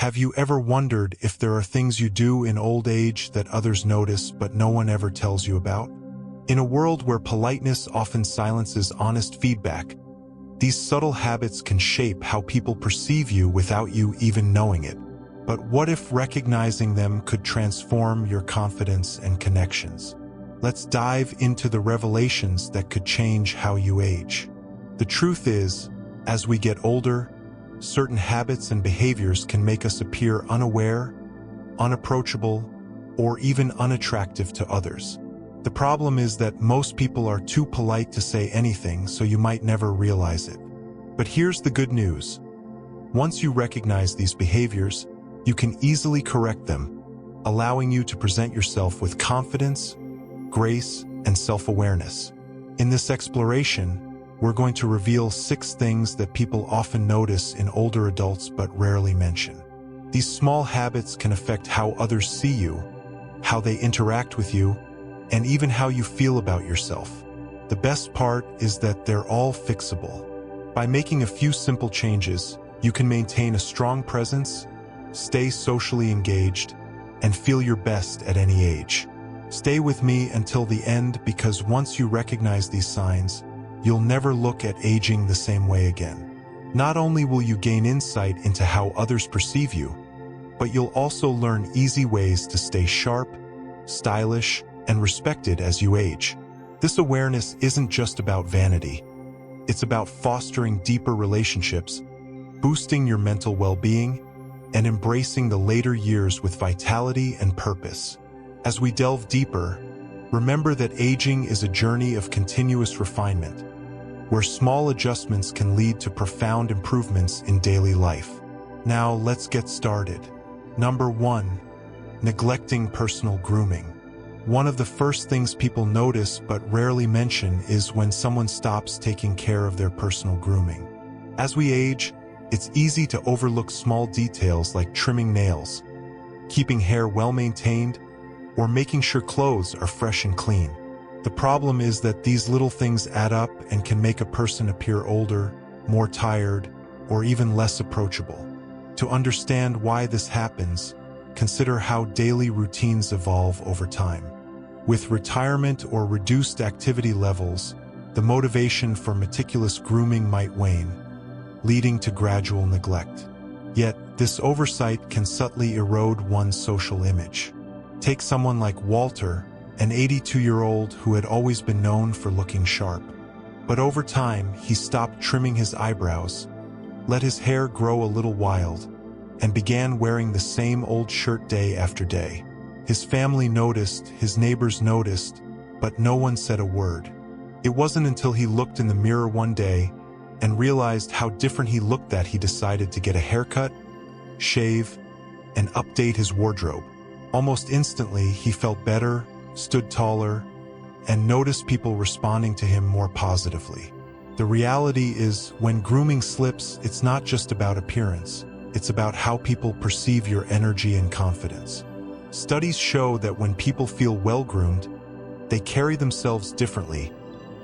Have you ever wondered if there are things you do in old age that others notice but no one ever tells you about? In a world where politeness often silences honest feedback, these subtle habits can shape how people perceive you without you even knowing it. But what if recognizing them could transform your confidence and connections? Let's dive into the revelations that could change how you age. The truth is, as we get older, certain habits and behaviors can make us appear unaware, unapproachable, or even unattractive to others. The problem is that most people are too polite to say anything, so you might never realize it. But here's the good news. Once you recognize these behaviors, you can easily correct them, allowing you to present yourself with confidence, grace, and self-awareness. In this exploration, we're going to reveal 6 things that people often notice in older adults but rarely mention. These small habits can affect how others see you, how they interact with you, and even how you feel about yourself. The best part is that they're all fixable. By making a few simple changes, you can maintain a strong presence, stay socially engaged, and feel your best at any age. Stay with me until the end, because once you recognize these signs, you'll never look at aging the same way again. Not only will you gain insight into how others perceive you, but you'll also learn easy ways to stay sharp, stylish, and respected as you age. This awareness isn't just about vanity. It's about fostering deeper relationships, boosting your mental well-being, and embracing the later years with vitality and purpose. As we delve deeper, remember that aging is a journey of continuous refinement, where small adjustments can lead to profound improvements in daily life. Now, let's get started. Number 1, neglecting personal grooming. One of the first things people notice but rarely mention is when someone stops taking care of their personal grooming. As we age, it's easy to overlook small details like trimming nails, keeping hair well-maintained, or making sure clothes are fresh and clean. The problem is that these little things add up and can make a person appear older, more tired, or even less approachable. To understand why this happens, consider how daily routines evolve over time. With retirement or reduced activity levels, the motivation for meticulous grooming might wane, leading to gradual neglect. Yet, this oversight can subtly erode one's social image. Take someone like Walter, an 82-year-old who had always been known for looking sharp. But over time, he stopped trimming his eyebrows, let his hair grow a little wild, and began wearing the same old shirt day after day. His family noticed, his neighbors noticed, but no one said a word. It wasn't until he looked in the mirror one day and realized how different he looked that he decided to get a haircut, shave, and update his wardrobe. Almost instantly, he felt better, stood taller, and noticed people responding to him more positively. The reality is, when grooming slips, it's not just about appearance. It's about how people perceive your energy and confidence. Studies show that when people feel well-groomed, they carry themselves differently,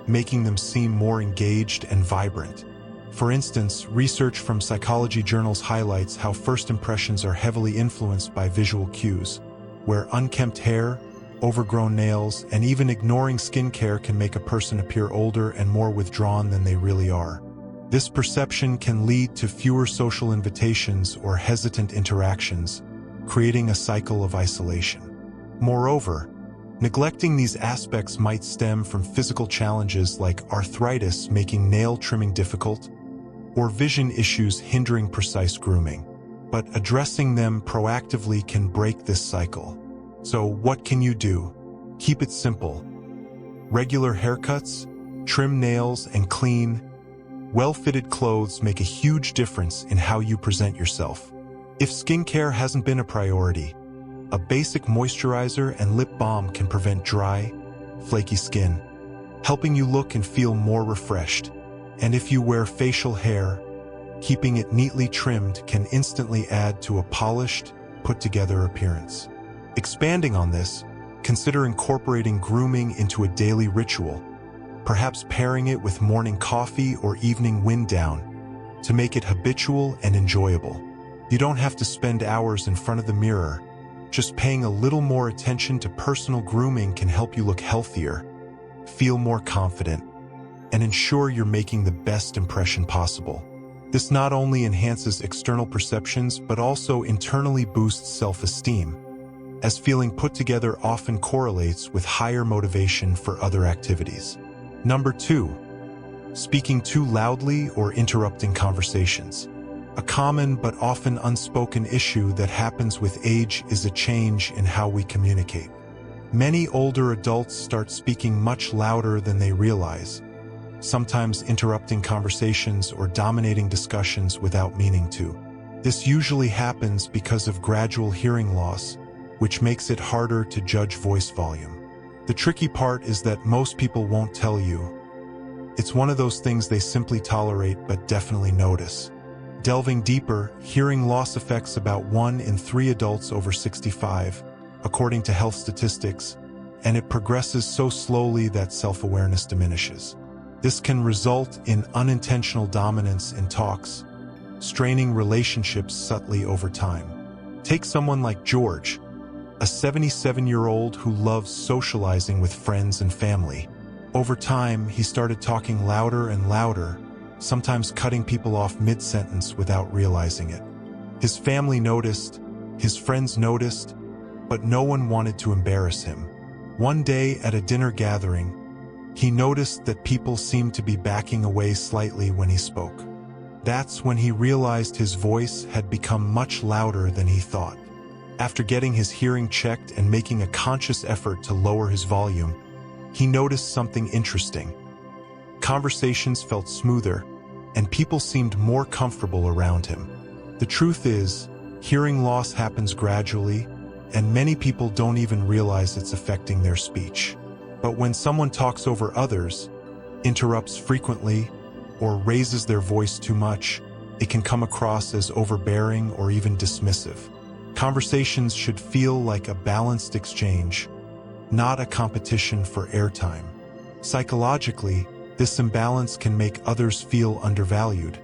making them seem more engaged and vibrant. For instance, research from psychology journals highlights how first impressions are heavily influenced by visual cues, where unkempt hair, overgrown nails, and even ignoring skincare can make a person appear older and more withdrawn than they really are. This perception can lead to fewer social invitations or hesitant interactions, creating a cycle of isolation. Moreover, neglecting these aspects might stem from physical challenges like arthritis making nail trimming difficult, or vision issues hindering precise grooming. But addressing them proactively can break this cycle. So what can you do? Keep it simple. Regular haircuts, trim nails, and clean, well-fitted clothes make a huge difference in how you present yourself. If skincare hasn't been a priority, a basic moisturizer and lip balm can prevent dry, flaky skin, helping you look and feel more refreshed. And if you wear facial hair, keeping it neatly trimmed can instantly add to a polished, put-together appearance. Expanding on this, consider incorporating grooming into a daily ritual, perhaps pairing it with morning coffee or evening wind down to make it habitual and enjoyable. You don't have to spend hours in front of the mirror. Just paying a little more attention to personal grooming can help you look healthier, feel more confident, and ensure you're making the best impression possible. This not only enhances external perceptions, but also internally boosts self-esteem, as feeling put together often correlates with higher motivation for other activities. Number 2, speaking too loudly or interrupting conversations. A common but often unspoken issue that happens with age is a change in how we communicate. Many older adults start speaking much louder than they realize, sometimes interrupting conversations or dominating discussions without meaning to. This usually happens because of gradual hearing loss, which makes it harder to judge voice volume. The tricky part is that most people won't tell you. It's one of those things they simply tolerate but definitely notice. Delving deeper, hearing loss affects about 1 in 3 adults over 65, according to health statistics, and it progresses so slowly that self-awareness diminishes. This can result in unintentional dominance in talks, straining relationships subtly over time. Take someone like George, a 77-year-old who loves socializing with friends and family. Over time, he started talking louder and louder, sometimes cutting people off mid-sentence without realizing it. His family noticed, his friends noticed, but no one wanted to embarrass him. One day at a dinner gathering, he noticed that people seemed to be backing away slightly when he spoke. That's when he realized his voice had become much louder than he thought. After getting his hearing checked and making a conscious effort to lower his volume, he noticed something interesting. Conversations felt smoother, and people seemed more comfortable around him. The truth is, hearing loss happens gradually, and many people don't even realize it's affecting their speech. But when someone talks over others, interrupts frequently, or raises their voice too much, it can come across as overbearing or even dismissive. Conversations should feel like a balanced exchange, not a competition for airtime. Psychologically, this imbalance can make others feel undervalued,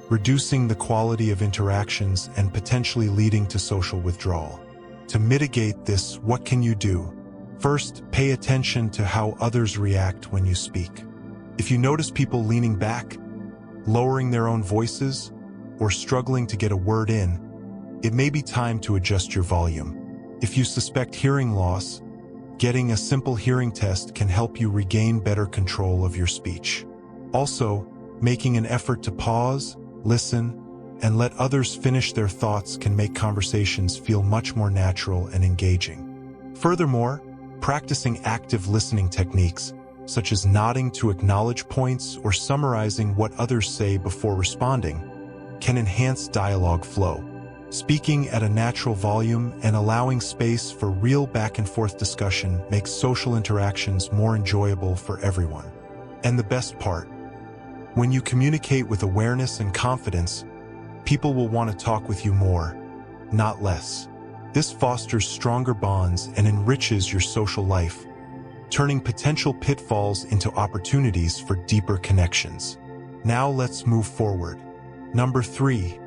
reducing the quality of interactions and potentially leading to social withdrawal. To mitigate this, what can you do? First, pay attention to how others react when you speak. If you notice people leaning back, lowering their own voices, or struggling to get a word in, it may be time to adjust your volume. If you suspect hearing loss, getting a simple hearing test can help you regain better control of your speech. Also, making an effort to pause, listen, and let others finish their thoughts can make conversations feel much more natural and engaging. Furthermore, practicing active listening techniques, such as nodding to acknowledge points or summarizing what others say before responding, can enhance dialogue flow. Speaking at a natural volume and allowing space for real back-and-forth discussion makes social interactions more enjoyable for everyone. And the best part, when you communicate with awareness and confidence, people will want to talk with you more, not less. This fosters stronger bonds and enriches your social life, turning potential pitfalls into opportunities for deeper connections. Now let's move forward. Number 3.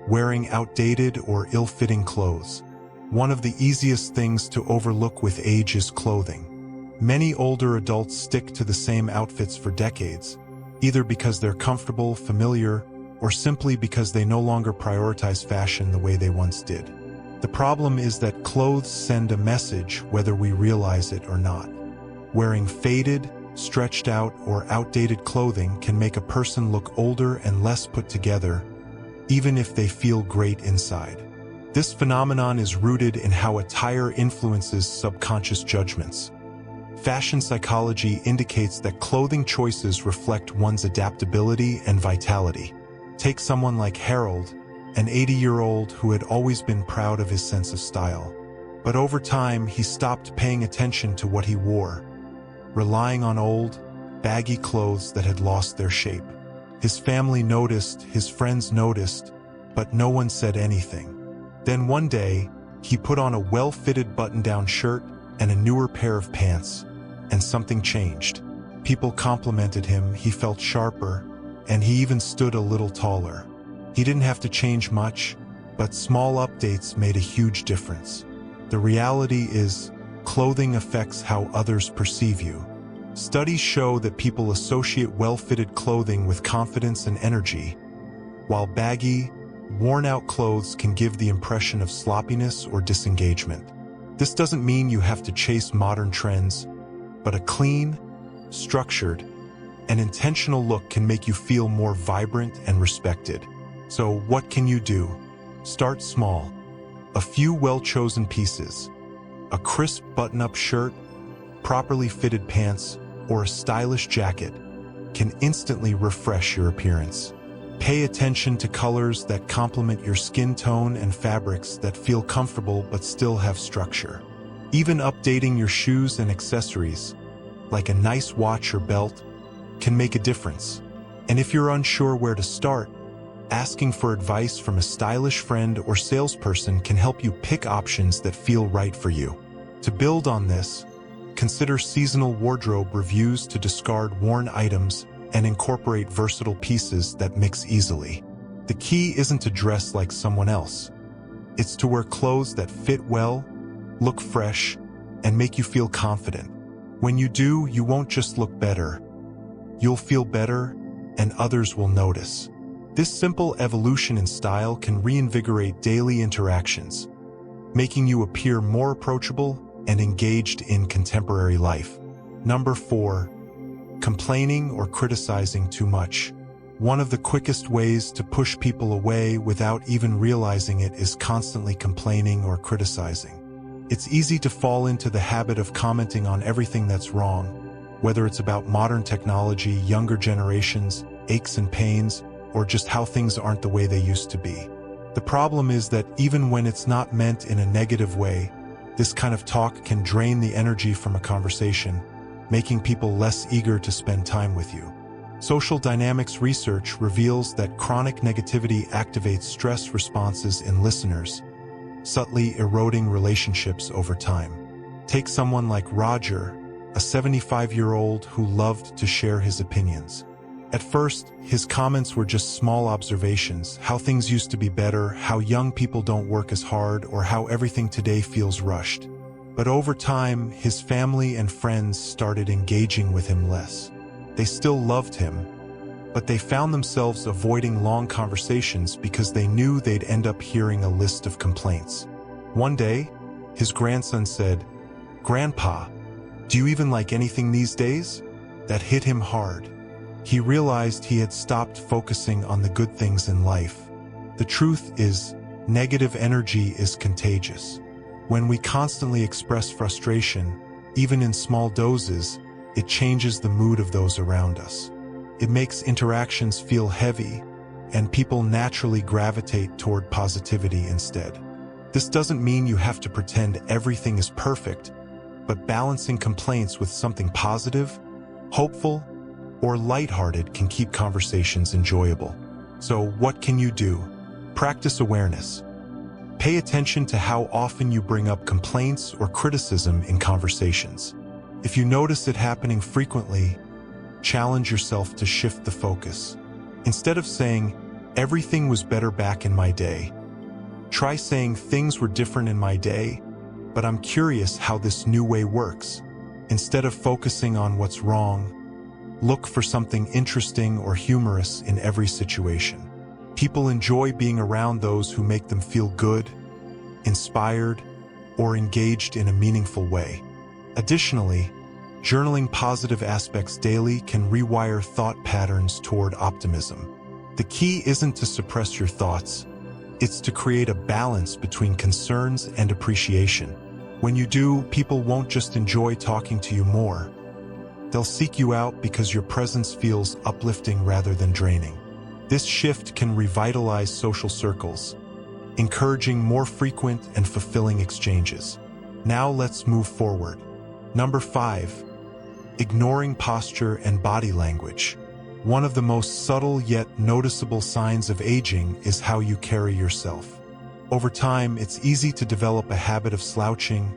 Wearing outdated or ill-fitting clothes. One of the easiest things to overlook with age is clothing. Many older adults stick to the same outfits for decades, either because they're comfortable, familiar, or simply because they no longer prioritize fashion the way they once did. The problem is that clothes send a message whether we realize it or not. Wearing faded, stretched out, or outdated clothing can make a person look older and less put together, even if they feel great inside. This phenomenon is rooted in how attire influences subconscious judgments. Fashion psychology indicates that clothing choices reflect one's adaptability and vitality. Take someone like Harold, an 80-year-old who had always been proud of his sense of style. But over time, he stopped paying attention to what he wore, relying on old, baggy clothes that had lost their shape. His family noticed, his friends noticed, but no one said anything. Then one day, he put on a well-fitted button-down shirt and a newer pair of pants, and something changed. People complimented him, he felt sharper, and he even stood a little taller. He didn't have to change much, but small updates made a huge difference. The reality is, clothing affects how others perceive you. Studies show that people associate well-fitted clothing with confidence and energy, while baggy, worn-out clothes can give the impression of sloppiness or disengagement. This doesn't mean you have to chase modern trends, but a clean, structured, and intentional look can make you feel more vibrant and respected. So what can you do? Start small. A few well-chosen pieces, a crisp button-up shirt, properly fitted pants, or a stylish jacket can instantly refresh your appearance. Pay attention to colors that complement your skin tone and fabrics that feel comfortable but still have structure. Even updating your shoes and accessories, like a nice watch or belt, can make a difference. And if you're unsure where to start, asking for advice from a stylish friend or salesperson can help you pick options that feel right for you. To build on this, consider seasonal wardrobe reviews to discard worn items and incorporate versatile pieces that mix easily. The key isn't to dress like someone else. It's to wear clothes that fit well, look fresh, and make you feel confident. When you do, you won't just look better. You'll feel better, and others will notice. This simple evolution in style can reinvigorate daily interactions, making you appear more approachable and engaged in contemporary life. Number 4. Complaining or criticizing too much. One of the quickest ways to push people away without even realizing it is constantly complaining or criticizing. It's easy to fall into the habit of commenting on everything that's wrong, whether it's about modern technology, younger generations, aches and pains, or just how things aren't the way they used to be. The problem is that even when it's not meant in a negative way, this kind of talk can drain the energy from a conversation, making people less eager to spend time with you. Social dynamics research reveals that chronic negativity activates stress responses in listeners, subtly eroding relationships over time. Take someone like Roger, a 75-year-old who loved to share his opinions. At first, his comments were just small observations, how things used to be better, how young people don't work as hard, or how everything today feels rushed. But over time, his family and friends started engaging with him less. They still loved him, but they found themselves avoiding long conversations because they knew they'd end up hearing a list of complaints. One day, his grandson said, "Grandpa, do you even like anything these days?" That hit him hard. He realized he had stopped focusing on the good things in life. The truth is, negative energy is contagious. When we constantly express frustration, even in small doses, it changes the mood of those around us. It makes interactions feel heavy, and people naturally gravitate toward positivity instead. This doesn't mean you have to pretend everything is perfect, but balancing complaints with something positive, hopeful, or lighthearted can keep conversations enjoyable. So what can you do? Practice awareness. Pay attention to how often you bring up complaints or criticism in conversations. If you notice it happening frequently, challenge yourself to shift the focus. Instead of saying, "Everything was better back in my day," try saying, "Things were different in my day, but I'm curious how this new way works." Instead of focusing on what's wrong, look for something interesting or humorous in every situation. People enjoy being around those who make them feel good, inspired, or engaged in a meaningful way. Additionally, journaling positive aspects daily can rewire thought patterns toward optimism. The key isn't to suppress your thoughts, it's to create a balance between concerns and appreciation. When you do, people won't just enjoy talking to you more. They'll seek you out because your presence feels uplifting rather than draining. This shift can revitalize social circles, encouraging more frequent and fulfilling exchanges. Now let's move forward. Number 5. Ignoring posture and body language. One of the most subtle yet noticeable signs of aging is how you carry yourself. Over time, it's easy to develop a habit of slouching,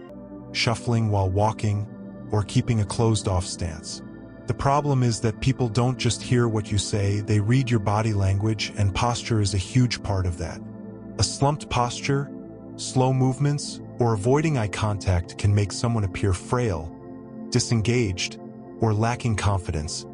shuffling while walking, or keeping a closed-off stance. The problem is that people don't just hear what you say, they read your body language, and posture is a huge part of that. A slumped posture, slow movements, or avoiding eye contact can make someone appear frail, disengaged, or lacking confidence,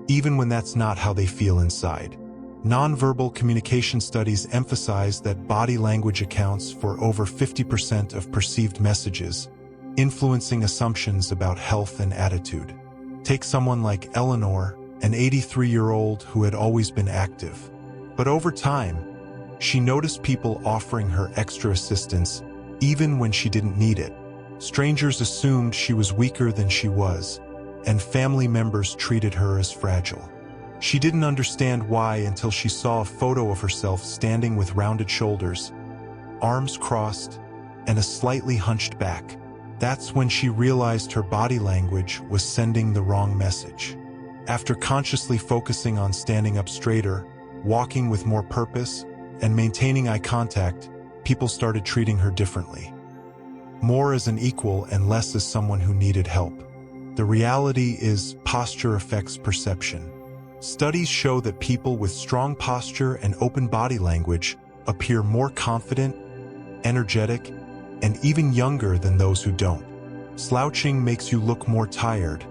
even when that's not how they feel inside. Nonverbal communication studies emphasize that body language accounts for over 50% of perceived messages, influencing assumptions about health and attitude. Take someone like Eleanor, an 83-year-old who had always been active. But over time, she noticed people offering her extra assistance even when she didn't need it. Strangers assumed she was weaker than she was, and family members treated her as fragile. She didn't understand why until she saw a photo of herself standing with rounded shoulders, arms crossed, and a slightly hunched back. That's when she realized her body language was sending the wrong message. After consciously focusing on standing up straighter, walking with more purpose, and maintaining eye contact, people started treating her differently. More as an equal and less as someone who needed help. The reality is, posture affects perception. Studies show that people with strong posture and open body language appear more confident, energetic, and even younger than those who don't. Slouching makes you look more tired,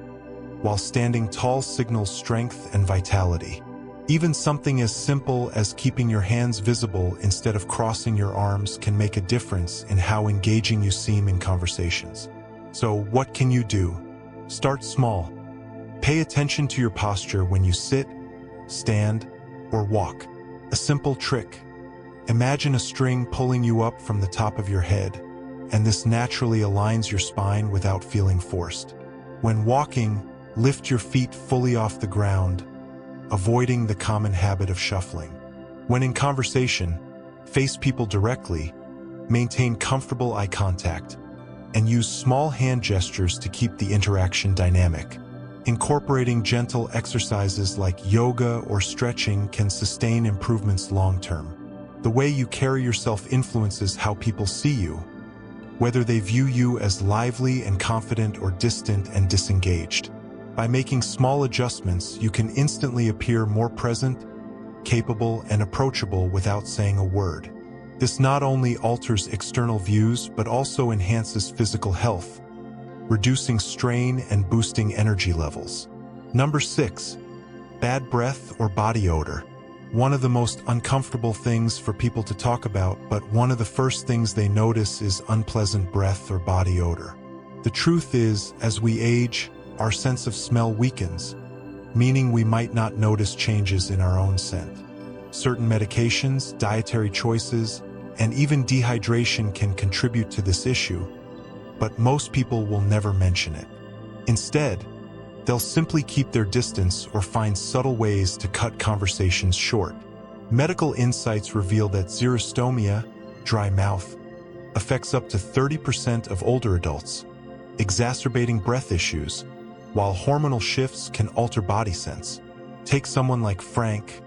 while standing tall signals strength and vitality. Even something as simple as keeping your hands visible instead of crossing your arms can make a difference in how engaging you seem in conversations. So, what can you do? Start small. Pay attention to your posture when you sit, stand, or walk. A simple trick. Imagine a string pulling you up from the top of your head, and this naturally aligns your spine without feeling forced. When walking, lift your feet fully off the ground, avoiding the common habit of shuffling. When in conversation, face people directly, maintain comfortable eye contact, and use small hand gestures to keep the interaction dynamic. Incorporating gentle exercises like yoga or stretching can sustain improvements long-term. The way you carry yourself influences how people see you, whether they view you as lively and confident or distant and disengaged. By making small adjustments, you can instantly appear more present, capable, and approachable without saying a word. This not only alters external views, but also enhances physical health, reducing strain and boosting energy levels. Number 6, bad breath or body odor. One of the most uncomfortable things for people to talk about, but one of the first things they notice is unpleasant breath or body odor. The truth is, as we age, our sense of smell weakens, meaning we might not notice changes in our own scent. Certain medications, dietary choices, and even dehydration can contribute to this issue, but most people will never mention it. Instead, they'll simply keep their distance or find subtle ways to cut conversations short. Medical insights reveal that xerostomia, dry mouth, affects up to 30% of older adults, exacerbating breath issues, while hormonal shifts can alter body sense. Take someone like Frank,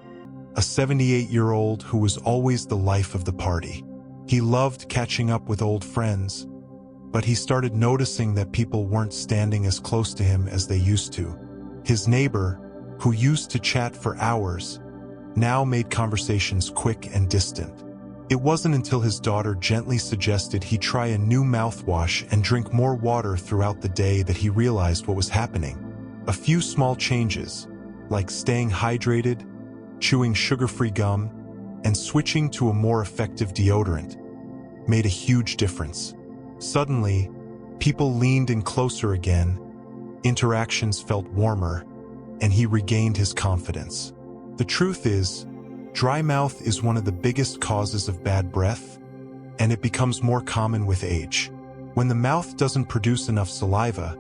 a 78-year-old who was always the life of the party. He loved catching up with old friends, but he started noticing that people weren't standing as close to him as they used to. His neighbor, who used to chat for hours, now made conversations quick and distant. It wasn't until his daughter gently suggested he try a new mouthwash and drink more water throughout the day that he realized what was happening. A few small changes, like staying hydrated, chewing sugar-free gum, and switching to a more effective deodorant, made a huge difference. Suddenly, people leaned in closer again, interactions felt warmer, and he regained his confidence. The truth is, dry mouth is one of the biggest causes of bad breath, and it becomes more common with age. When the mouth doesn't produce enough saliva,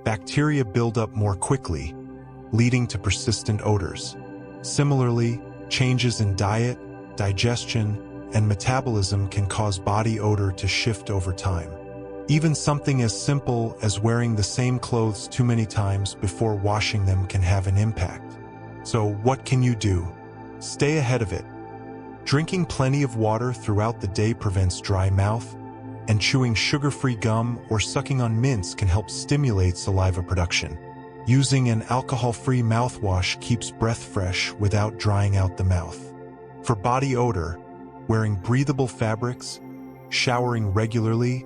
bacteria build up more quickly, leading to persistent odors. Similarly, changes in diet, digestion, and metabolism can cause body odor to shift over time. Even something as simple as wearing the same clothes too many times before washing them can have an impact. So what can you do? Stay ahead of it. Drinking plenty of water throughout the day prevents dry mouth, and chewing sugar-free gum or sucking on mints can help stimulate saliva production. Using an alcohol-free mouthwash keeps breath fresh without drying out the mouth. For body odor, Wearing breathable fabrics, showering regularly,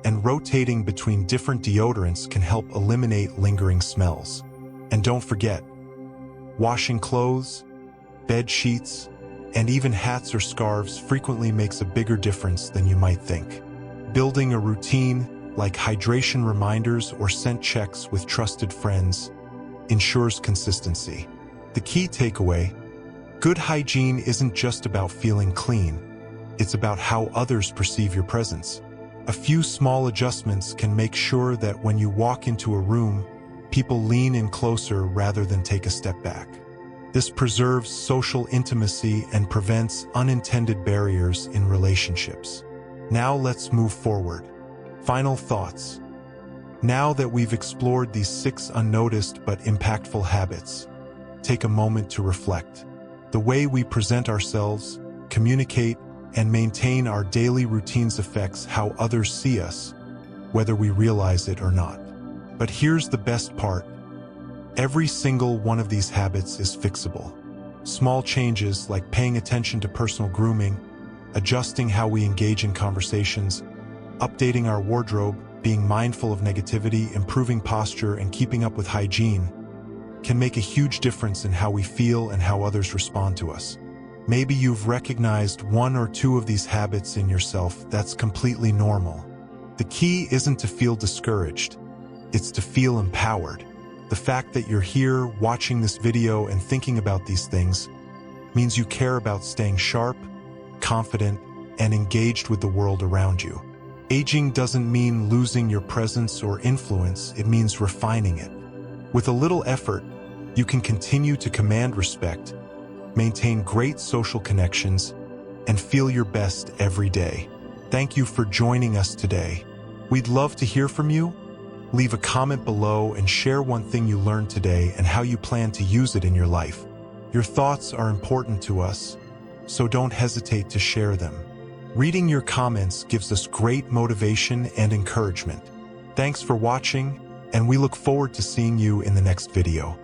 and rotating between different deodorants can help eliminate lingering smells. And don't forget, washing clothes, bed sheets, and even hats or scarves frequently makes a bigger difference than you might think. Building a routine, like hydration reminders or scent checks with trusted friends, ensures consistency. The key takeaway: good hygiene isn't just about feeling clean, it's about how others perceive your presence. A few small adjustments can make sure that when you walk into a room, people lean in closer rather than take a step back. This preserves social intimacy and prevents unintended barriers in relationships. Now let's move forward. Final thoughts. Now that we've explored these 6 unnoticed but impactful habits, take a moment to reflect. The way we present ourselves, communicate, and maintain our daily routines affects how others see us, whether we realize it or not. But here's the best part. Every single one of these habits is fixable. Small changes like paying attention to personal grooming, adjusting how we engage in conversations, updating our wardrobe, being mindful of negativity, improving posture, and keeping up with hygiene can make a huge difference in how we feel and how others respond to us. Maybe you've recognized 1 or 2 of these habits in yourself. That's completely normal. The key isn't to feel discouraged, it's to feel empowered. The fact that you're here watching this video and thinking about these things means you care about staying sharp, confident, and engaged with the world around you. Aging doesn't mean losing your presence or influence, it means refining it. With a little effort, you can continue to command respect, maintain great social connections, and feel your best every day. Thank you for joining us today. We'd love to hear from you. Leave a comment below and share one thing you learned today and how you plan to use it in your life. Your thoughts are important to us, so don't hesitate to share them. Reading your comments gives us great motivation and encouragement. Thanks for watching, and we look forward to seeing you in the next video.